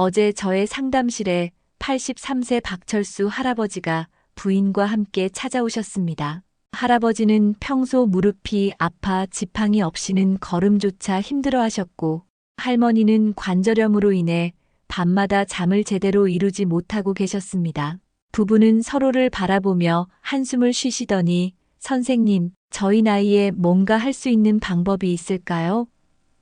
어제 저의 상담실에 83세 박철수 할아버지가 부인과 함께 찾아오셨습니다. 할아버지는 평소 무릎이 아파 지팡이 없이는 걸음조차 힘들어 하셨고, 할머니는 관절염으로 인해 밤마다 잠을 제대로 이루지 못하고 계셨습니다. 부부는 서로를 바라보며 한숨을 쉬시더니, 선생님, 저희 나이에 뭔가 할 수 있는 방법이 있을까요?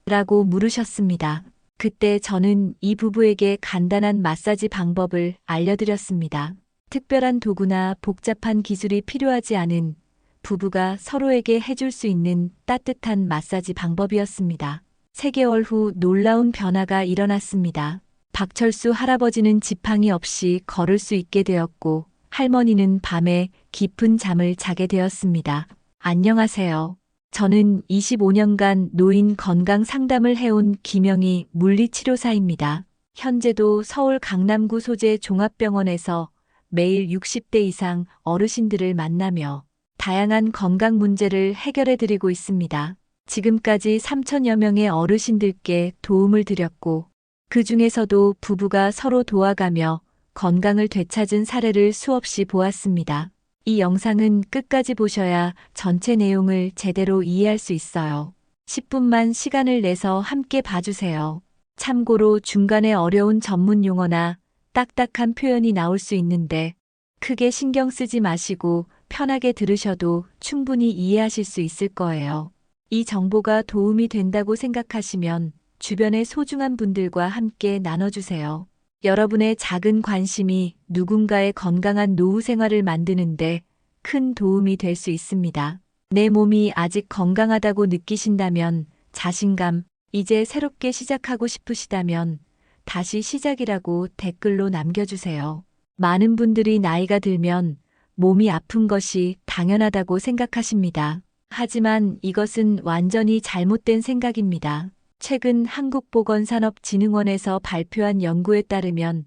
라고 물으셨습니다. 그때 저는 이 부부에게 간단한 마사지 방법을 알려드렸습니다. 특별한 도구나 복잡한 기술이 필요하지 않은 부부가 서로에게 해줄 수 있는 따뜻한 마사지 방법이었습니다. 3개월 후 놀라운 변화가 일어났습니다. 박철수 할아버지는 지팡이 없이 걸을 수 있게 되었고, 할머니는 밤에 깊은 잠을 자게 되었습니다. 안녕하세요. 저는 25년간 노인 건강 상담을 해온 김영희 물리치료사입니다. 현재도 서울 강남구 소재 종합병원에서 매일 60대 이상 어르신들을 만나며 다양한 건강 문제를 해결해 드리고 있습니다. 지금까지 3천여 명의 어르신들께 도움을 드렸고, 그 중에서도 부부가 서로 도와가며 건강을 되찾은 사례를 수없이 보았습니다. 이 영상은 끝까지 보셔야 전체 내용을 제대로 이해할 수 있어요. 10분만 시간을 내서 함께 봐주세요. 참고로 중간에 어려운 전문 용어나 딱딱한 표현이 나올 수 있는데 크게 신경 쓰지 마시고 편하게 들으셔도 충분히 이해하실 수 있을 거예요. 이 정보가 도움이 된다고 생각하시면 주변의 소중한 분들과 함께 나눠주세요. 여러분의 작은 관심이 누군가의 건강한 노후 생활을 만드는데 큰 도움이 될 수 있습니다. 내 몸이 아직 건강하다고 느끼신다면 자신감, 이제 새롭게 시작하고 싶으시다면 다시 시작이라고 댓글로 남겨주세요. 많은 분들이 나이가 들면 몸이 아픈 것이 당연하다고 생각하십니다. 하지만 이것은 완전히 잘못된 생각입니다. 최근 한국보건산업진흥원에서 발표한 연구에 따르면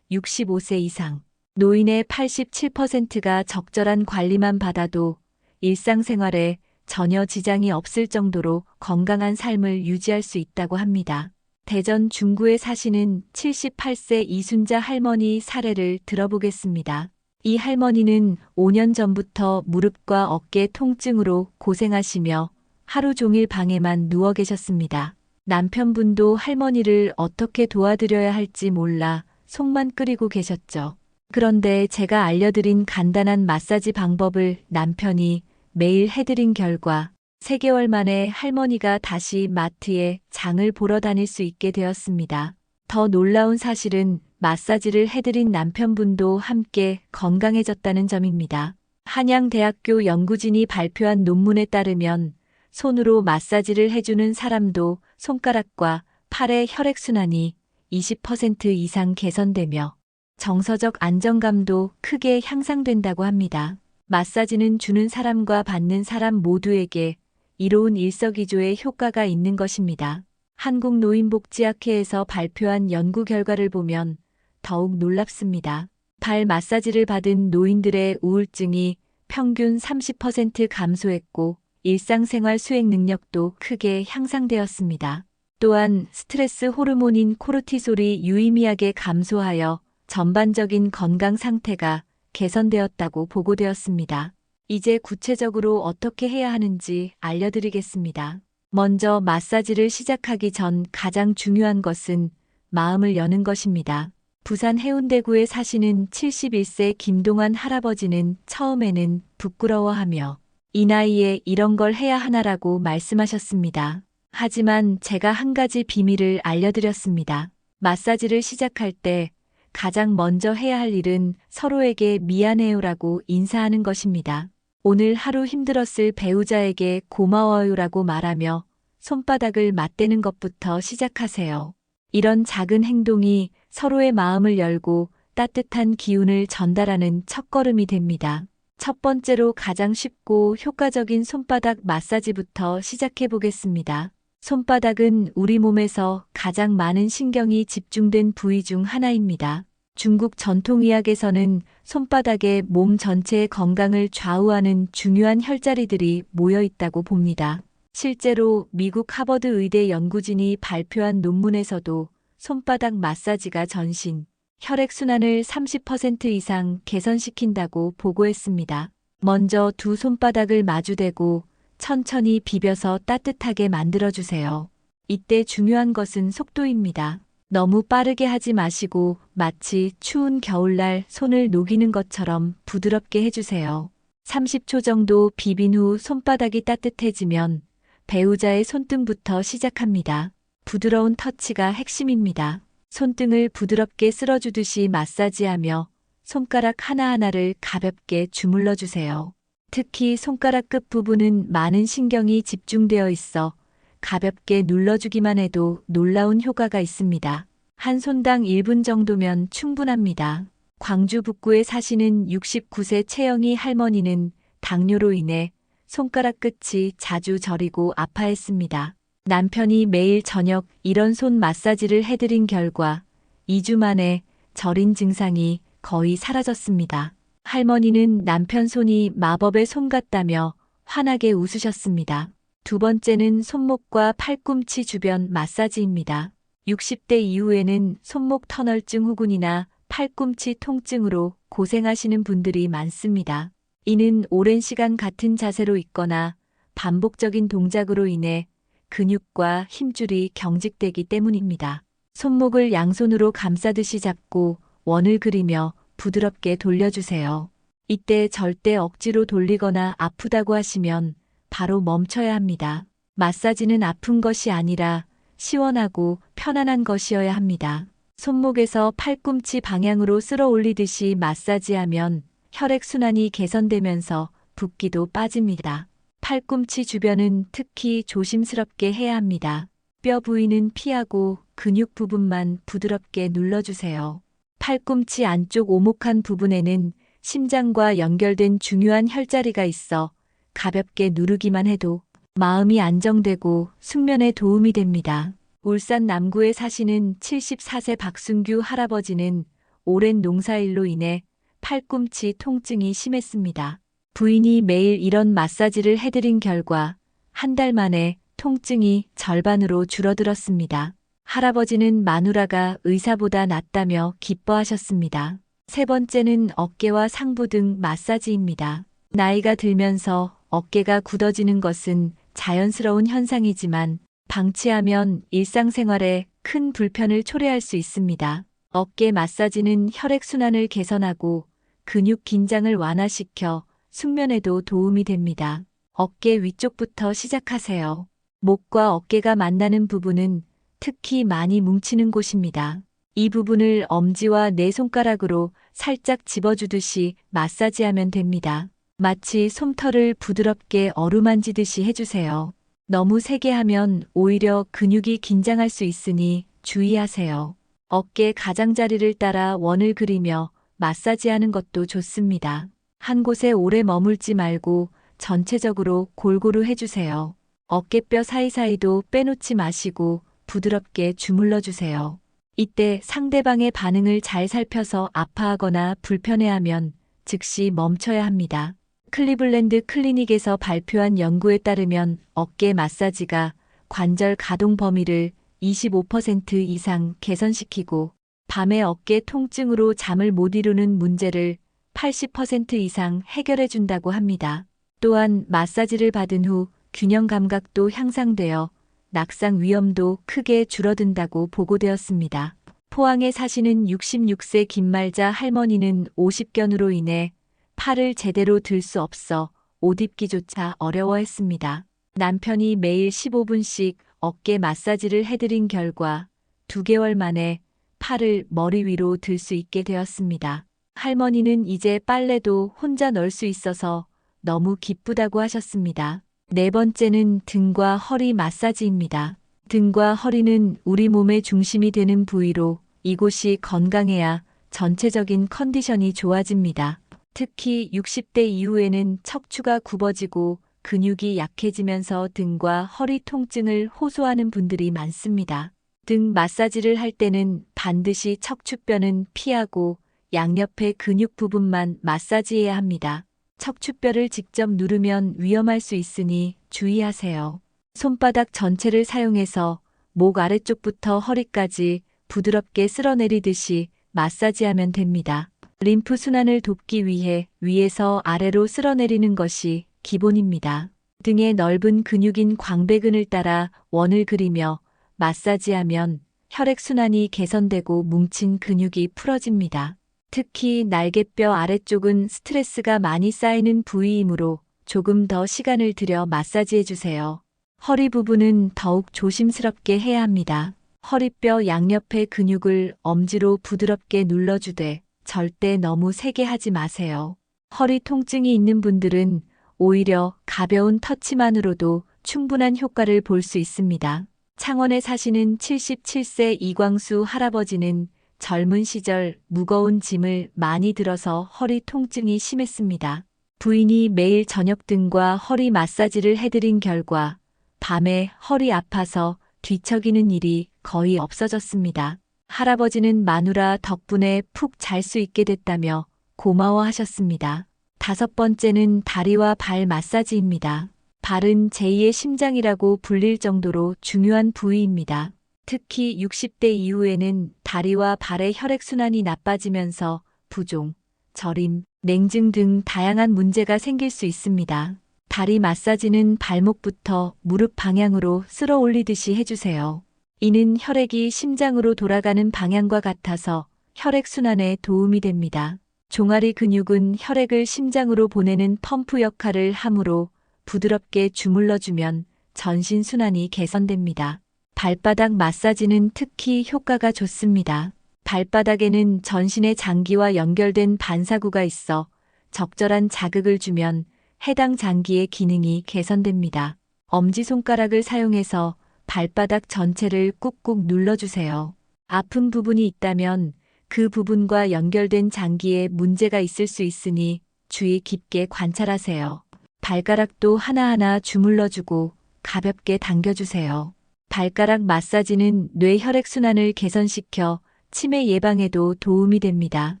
65세 이상 노인의 87%가 적절한 관리만 받아도 일상생활에 전혀 지장이 없을 정도로 건강한 삶을 유지할 수 있다고 합니다. 대전 중구에 사시는 78세 이순자 할머니 사례를 들어보겠습니다. 이 할머니는 5년 전부터 무릎과 어깨 통증으로 고생하시며 하루 종일 방에만 누워 계셨습니다. 남편분도 할머니를 어떻게 도와드려야 할지 몰라 속만 끓이고 계셨죠. 그런데 제가 알려드린 간단한 마사지 방법을 남편이 매일 해드린 결과 3개월 만에 할머니가 다시 마트에 장을 보러 다닐 수 있게 되었습니다. 더 놀라운 사실은 마사지를 해드린 남편분도 함께 건강해졌다는 점입니다. 한양대학교 연구진이 발표한 논문에 따르면 손으로 마사지를 해주는 사람도 손가락과 팔의 혈액순환이 20% 이상 개선되며 정서적 안정감도 크게 향상된다고 합니다. 마사지는 주는 사람과 받는 사람 모두에게 이로운 일석이조의 효과가 있는 것입니다. 한국노인복지학회에서 발표한 연구 결과를 보면 더욱 놀랍습니다. 발 마사지를 받은 노인들의 우울증이 평균 30% 감소했고 일상생활 수행 능력도 크게 향상되었습니다. 또한 스트레스 호르몬인 코르티솔이 유의미하게 감소하여 전반적인 건강 상태가 개선되었다고 보고되었습니다. 이제 구체적으로 어떻게 해야 하는지 알려드리겠습니다. 먼저 마사지를 시작하기 전 가장 중요한 것은 마음을 여는 것입니다. 부산 해운대구에 사시는 71세 김동환 할아버지는 처음에는 부끄러워하며 이 나이에 이런 걸 해야 하나라고 말씀하셨습니다. 하지만 제가 한 가지 비밀을 알려드렸습니다. 마사지를 시작할 때 가장 먼저 해야 할 일은 서로에게 미안해요라고 인사하는 것입니다. 오늘 하루 힘들었을 배우자에게 고마워요라고 말하며 손바닥을 맞대는 것부터 시작하세요. 이런 작은 행동이 서로의 마음을 열고 따뜻한 기운을 전달하는 첫걸음이 됩니다. 첫 번째로 가장 쉽고 효과적인 손바닥 마사지부터 시작해 보겠습니다. 손바닥은 우리 몸에서 가장 많은 신경이 집중된 부위 중 하나입니다. 중국 전통의학에서는 손바닥에 몸 전체의 건강을 좌우하는 중요한 혈자리들이 모여 있다고 봅니다. 실제로 미국 하버드 의대 연구진이 발표한 논문에서도 손바닥 마사지가 전신, 혈액순환을 30% 이상 개선시킨다고 보고했습니다. 먼저 두 손바닥을 마주대고 천천히 비벼서 따뜻하게 만들어주세요. 이때 중요한 것은 속도입니다. 너무 빠르게 하지 마시고 마치 추운 겨울날 손을 녹이는 것처럼 부드럽게 해주세요. 30초 정도 비빈 후 손바닥이 따뜻해지면 배우자의 손등부터 시작합니다. 부드러운 터치가 핵심입니다. 손등을 부드럽게 쓸어주듯이 마사지하며 손가락 하나하나를 가볍게 주물러 주세요. 특히 손가락 끝 부분은 많은 신경이 집중되어 있어 가볍게 눌러주기만 해도 놀라운 효과가 있습니다. 한 손당 1분 정도면 충분합니다. 광주 북구에 사시는 69세 채영이 할머니는 당뇨로 인해 손가락 끝이 자주 저리고 아파했습니다. 남편이 매일 저녁 이런 손 마사지를 해드린 결과 2주 만에 저린 증상이 거의 사라졌습니다. 할머니는 남편 손이 마법의 손 같다며 환하게 웃으셨습니다. 두 번째는 손목과 팔꿈치 주변 마사지입니다. 60대 이후에는 손목 터널증 후군이나 팔꿈치 통증으로 고생하시는 분들이 많습니다. 이는 오랜 시간 같은 자세로 있거나 반복적인 동작으로 인해 근육과 힘줄이 경직되기 때문입니다. 손목을 양손으로 감싸듯이 잡고 원을 그리며 부드럽게 돌려주세요. 이때 절대 억지로 돌리거나 아프다고 하시면 바로 멈춰야 합니다. 마사지는 아픈 것이 아니라 시원하고 편안한 것이어야 합니다. 손목에서 팔꿈치 방향으로 쓸어 올리듯이 마사지하면 혈액순환이 개선되면서 붓기도 빠집니다. 팔꿈치 주변은 특히 조심스럽게 해야 합니다. 뼈 부위는 피하고 근육 부분만 부드럽게 눌러주세요. 팔꿈치 안쪽 오목한 부분에는 심장과 연결된 중요한 혈자리가 있어 가볍게 누르기만 해도 마음이 안정되고 숙면에 도움이 됩니다. 울산 남구에 사시는 74세 박순규 할아버지는 오랜 농사일로 인해 팔꿈치 통증이 심했습니다. 부인이 매일 이런 마사지를 해드린 결과 한 달 만에 통증이 절반으로 줄어들었습니다. 할아버지는 마누라가 의사보다 낫다며 기뻐하셨습니다. 세 번째는 어깨와 상부 등 마사지입니다. 나이가 들면서 어깨가 굳어지는 것은 자연스러운 현상이지만 방치하면 일상생활에 큰 불편을 초래할 수 있습니다. 어깨 마사지는 혈액순환을 개선하고 근육 긴장을 완화시켜 숙면에도 도움이 됩니다. 어깨 위쪽부터 시작하세요. 목과 어깨가 만나는 부분은 특히 많이 뭉치는 곳입니다. 이 부분을 엄지와 네 손가락으로 살짝 집어주듯이 마사지하면 됩니다. 마치 솜털을 부드럽게 어루만지듯이 해주세요. 너무 세게 하면 오히려 근육이 긴장할 수 있으니 주의하세요. 어깨 가장자리를 따라 원을 그리며 마사지하는 것도 좋습니다. 한 곳에 오래 머물지 말고 전체적으로 골고루 해주세요. 어깨뼈 사이사이도 빼놓지 마시고 부드럽게 주물러 주세요. 이때 상대방의 반응을 잘 살펴서 아파하거나 불편해하면 즉시 멈춰야 합니다. 클리블랜드 클리닉에서 발표한 연구에 따르면 어깨 마사지가 관절 가동 범위를 25% 이상 개선시키고 밤에 어깨 통증으로 잠을 못 이루는 문제를 80% 이상 해결해 준다고 합니다. 또한 마사지를 받은 후 균형 감각도 향상되어 낙상 위험도 크게 줄어든다고 보고되었습니다. 포항에 사시는 66세 김말자 할머니는 오십견으로 인해 팔을 제대로 들 수 없어 옷 입기조차 어려워했습니다. 남편이 매일 15분씩 어깨 마사지를 해드린 결과 2개월 만에 팔을 머리 위로 들 수 있게 되었습니다. 할머니는 이제 빨래도 혼자 넣을 수 있어서 너무 기쁘다고 하셨습니다. 네 번째는 등과 허리 마사지입니다. 등과 허리는 우리 몸의 중심이 되는 부위로 이곳이 건강해야 전체적인 컨디션이 좋아집니다. 특히 60대 이후에는 척추가 굽어지고 근육이 약해지면서 등과 허리 통증을 호소하는 분들이 많습니다. 등 마사지를 할 때는 반드시 척추뼈는 피하고 양옆의 근육 부분만 마사지해야 합니다. 척추뼈를 직접 누르면 위험할 수 있으니 주의하세요. 손바닥 전체를 사용해서 목 아래쪽부터 허리까지 부드럽게 쓸어내리듯이 마사지하면 됩니다. 림프 순환을 돕기 위해 위에서 아래로 쓸어내리는 것이 기본입니다. 등의 넓은 근육인 광배근을 따라 원을 그리며 마사지하면 혈액순환이 개선되고 뭉친 근육이 풀어집니다. 특히 날개뼈 아래쪽은 스트레스가 많이 쌓이는 부위이므로 조금 더 시간을 들여 마사지해주세요. 허리 부분은 더욱 조심스럽게 해야 합니다. 허리뼈 양옆의 근육을 엄지로 부드럽게 눌러주되 절대 너무 세게 하지 마세요. 허리 통증이 있는 분들은 오히려 가벼운 터치만으로도 충분한 효과를 볼 수 있습니다. 창원에 사시는 77세 이광수 할아버지는 젊은 시절 무거운 짐을 많이 들어서 허리 통증이 심했습니다. 부인이 매일 저녁 등과 허리 마사지를 해드린 결과 밤에 허리 아파서 뒤척이는 일이 거의 없어졌습니다. 할아버지는 마누라 덕분에 푹 잘 수 있게 됐다며 고마워하셨습니다. 5번째는 다리와 발 마사지입니다. 발은 제2의 심장이라고 불릴 정도로 중요한 부위입니다. 특히 60대 이후에는 다리와 발의 혈액순환이 나빠지면서 부종, 저림, 냉증 등 다양한 문제가 생길 수 있습니다. 다리 마사지는 발목부터 무릎 방향으로 쓸어 올리듯이 해주세요. 이는 혈액이 심장으로 돌아가는 방향과 같아서 혈액순환에 도움이 됩니다. 종아리 근육은 혈액을 심장으로 보내는 펌프 역할을 하므로 부드럽게 주물러주면 전신순환이 개선됩니다. 발바닥 마사지는 특히 효과가 좋습니다. 발바닥에는 전신의 장기와 연결된 반사구가 있어 적절한 자극을 주면 해당 장기의 기능이 개선됩니다. 엄지손가락을 사용해서 발바닥 전체를 꾹꾹 눌러주세요. 아픈 부분이 있다면 그 부분과 연결된 장기에 문제가 있을 수 있으니 주의 깊게 관찰하세요. 발가락도 하나하나 주물러주고 가볍게 당겨주세요. 발가락 마사지는 뇌 혈액순환을 개선시켜 치매 예방에도 도움이 됩니다.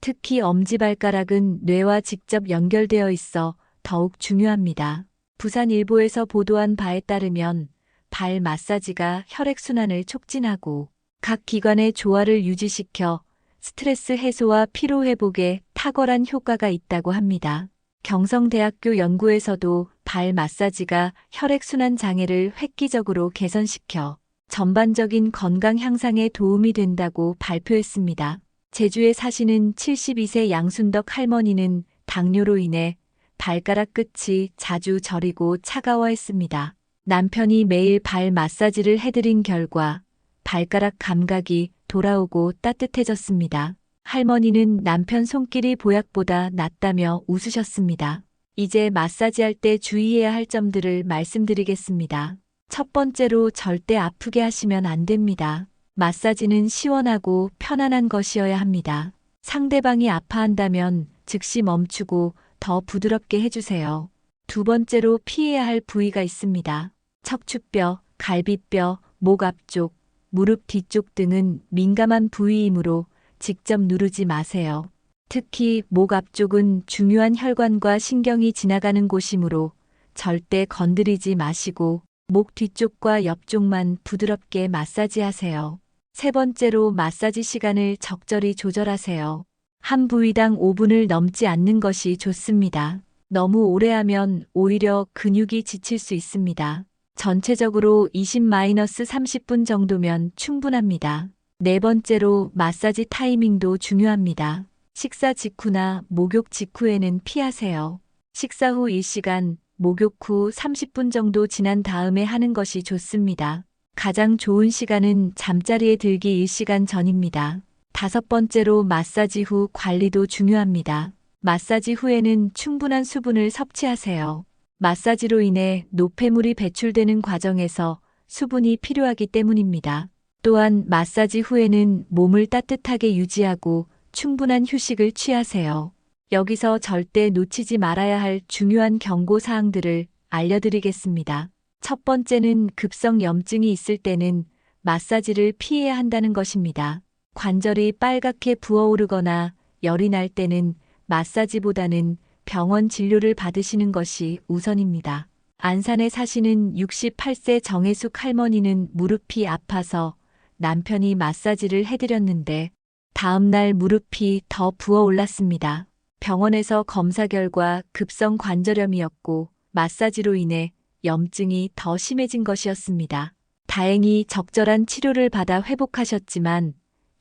특히 엄지발가락은 뇌와 직접 연결되어 있어 더욱 중요합니다. 부산일보에서 보도한 바에 따르면 발 마사지가 혈액순환을 촉진하고 각 기관의 조화를 유지시켜 스트레스 해소와 피로 회복에 탁월한 효과가 있다고 합니다. 경성대학교 연구에서도 발 마사지가 혈액순환 장애를 획기적으로 개선시켜 전반적인 건강 향상에 도움이 된다고 발표했습니다. 제주에 사시는 72세 양순덕 할머니는 당뇨로 인해 발가락 끝이 자주 저리고 차가워했습니다. 남편이 매일 발 마사지를 해드린 결과 발가락 감각이 돌아오고 따뜻해졌습니다. 할머니는 남편 손길이 보약보다 낫다며 웃으셨습니다. 이제 마사지할 때 주의해야 할 점들을 말씀드리겠습니다. 첫 번째로 절대 아프게 하시면 안 됩니다. 마사지는 시원하고 편안한 것이어야 합니다. 상대방이 아파한다면 즉시 멈추고 더 부드럽게 해주세요. 두 번째로 피해야 할 부위가 있습니다. 척추뼈, 갈비뼈, 목 앞쪽, 무릎 뒤쪽 등은 민감한 부위이므로 직접 누르지 마세요. 특히 목 앞쪽은 중요한 혈관과 신경이 지나가는 곳이므로 절대 건드리지 마시고 목 뒤쪽과 옆쪽만 부드럽게 마사지하세요. 세 번째로 마사지 시간을 적절히 조절하세요. 한 부위당 5분을 넘지 않는 것이 좋습니다. 너무 오래 하면 오히려 근육이 지칠 수 있습니다. 전체적으로 20-30분 정도면 충분합니다. 네 번째로 마사지 타이밍도 중요합니다. 식사 직후나 목욕 직후에는 피하세요. 식사 후 1시간, 목욕 후 30분 정도 지난 다음에 하는 것이 좋습니다. 가장 좋은 시간은 잠자리에 들기 1시간 전입니다. 다섯 번째로 마사지 후 관리도 중요합니다. 마사지 후에는 충분한 수분을 섭취하세요. 마사지로 인해 노폐물이 배출되는 과정에서 수분이 필요하기 때문입니다. 또한 마사지 후에는 몸을 따뜻하게 유지하고 충분한 휴식을 취하세요. 여기서 절대 놓치지 말아야 할 중요한 경고 사항들을 알려드리겠습니다. 첫 번째는 급성 염증이 있을 때는 마사지를 피해야 한다는 것입니다. 관절이 빨갛게 부어오르거나 열이 날 때는 마사지보다는 병원 진료를 받으시는 것이 우선입니다. 안산에 사시는 68세 정혜숙 할머니는 무릎이 아파서 남편이 마사지를 해드렸는데 다음 날 무릎이 더 부어올랐습니다. 병원에서 검사 결과 급성 관절염이었고 마사지로 인해 염증이 더 심해진 것이었습니다. 다행히 적절한 치료를 받아 회복하셨지만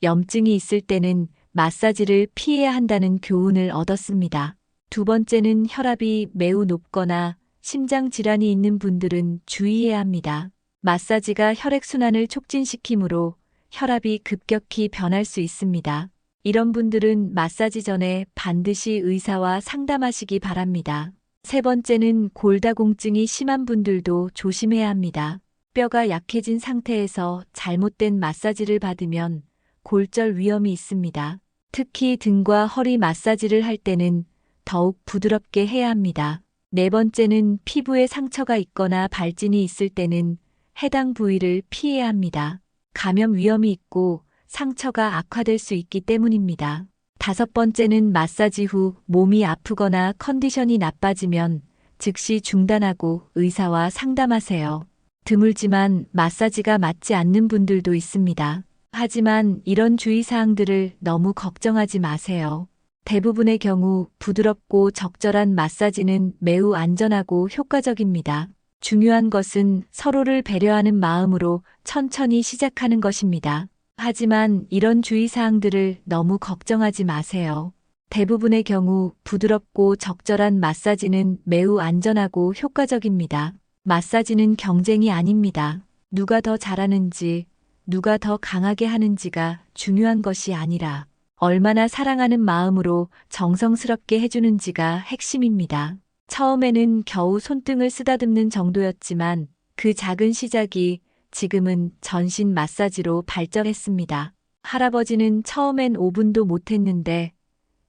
염증이 있을 때는 마사지를 피해야 한다는 교훈을 얻었습니다. 두 번째는 혈압이 매우 높거나 심장 질환이 있는 분들은 주의해야 합니다. 마사지가 혈액순환을 촉진시키므로 혈압이 급격히 변할 수 있습니다. 이런 분들은 마사지 전에 반드시 의사와 상담하시기 바랍니다. 세 번째는 골다공증이 심한 분들도 조심해야 합니다. 뼈가 약해진 상태에서 잘못된 마사지를 받으면 골절 위험이 있습니다. 특히 등과 허리 마사지를 할 때는 더욱 부드럽게 해야 합니다. 네 번째는 피부에 상처가 있거나 발진이 있을 때는 해당 부위를 피해야 합니다. 감염 위험이 있고 상처가 악화될 수 있기 때문입니다. 다섯 번째는 마사지 후 몸이 아프거나 컨디션이 나빠지면 즉시 중단하고 의사와 상담하세요. 드물지만 마사지가 맞지 않는 분들도 있습니다. 하지만 이런 주의사항들을 너무 걱정하지 마세요. 대부분의 경우 부드럽고 적절한 마사지는 매우 안전하고 효과적입니다. 중요한 것은 서로를 배려하는 마음으로 천천히 시작하는 것입니다. 하지만 이런 주의사항들을 너무 걱정하지 마세요. 대부분의 경우 부드럽고 적절한 마사지는 매우 안전하고 효과적입니다. 마사지는 경쟁이 아닙니다. 누가 더 잘하는지, 누가 더 강하게 하는지가 중요한 것이 아니라 얼마나 사랑하는 마음으로 정성스럽게 해주는지가 핵심입니다. 처음에는 겨우 손등을 쓰다듬는 정도였지만 그 작은 시작이 지금은 전신 마사지로 발전했습니다. 할아버지는 처음엔 5분도 못했는데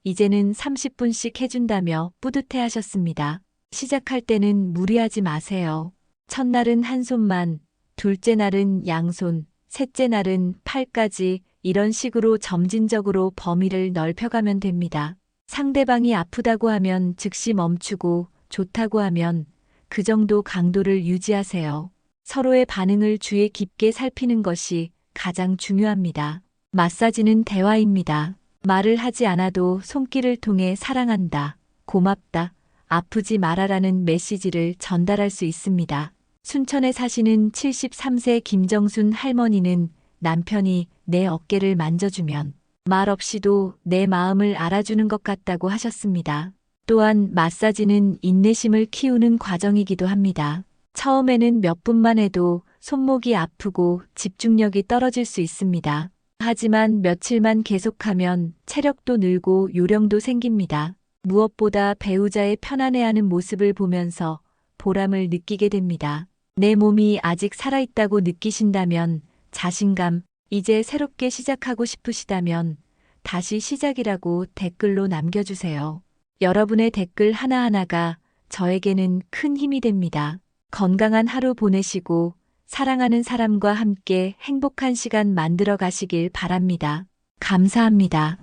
이제는 30분씩 해준다며 뿌듯해하셨습니다. 시작할 때는 무리하지 마세요. 첫날은 한 손만, 둘째 날은 양손, 셋째 날은 팔까지 이런 식으로 점진적으로 범위를 넓혀가면 됩니다. 상대방이 아프다고 하면 즉시 멈추고 좋다고 하면 그 정도 강도를 유지하세요. 서로의 반응을 주의 깊게 살피는 것이 가장 중요합니다. 마사지는 대화입니다. 말을 하지 않아도 손길을 통해 사랑한다, 고맙다, 아프지 말아라는 메시지를 전달할 수 있습니다. 순천에 사시는 73세 김정순 할머니는 남편이 내 어깨를 만져주면 말 없이도 내 마음을 알아주는 것 같다고 하셨습니다. 또한 마사지는 인내심을 키우는 과정이기도 합니다. 처음에는 몇 분만 해도 손목이 아프고 집중력이 떨어질 수 있습니다. 하지만 며칠만 계속하면 체력도 늘고 요령도 생깁니다. 무엇보다 배우자의 편안해하는 모습을 보면서 보람을 느끼게 됩니다. 내 몸이 아직 살아있다고 느끼신다면 자신감, 이제 새롭게 시작하고 싶으시다면 다시 시작이라고 댓글로 남겨주세요. 여러분의 댓글 하나하나가 저에게는 큰 힘이 됩니다. 건강한 하루 보내시고 사랑하는 사람과 함께 행복한 시간 만들어 가시길 바랍니다. 감사합니다.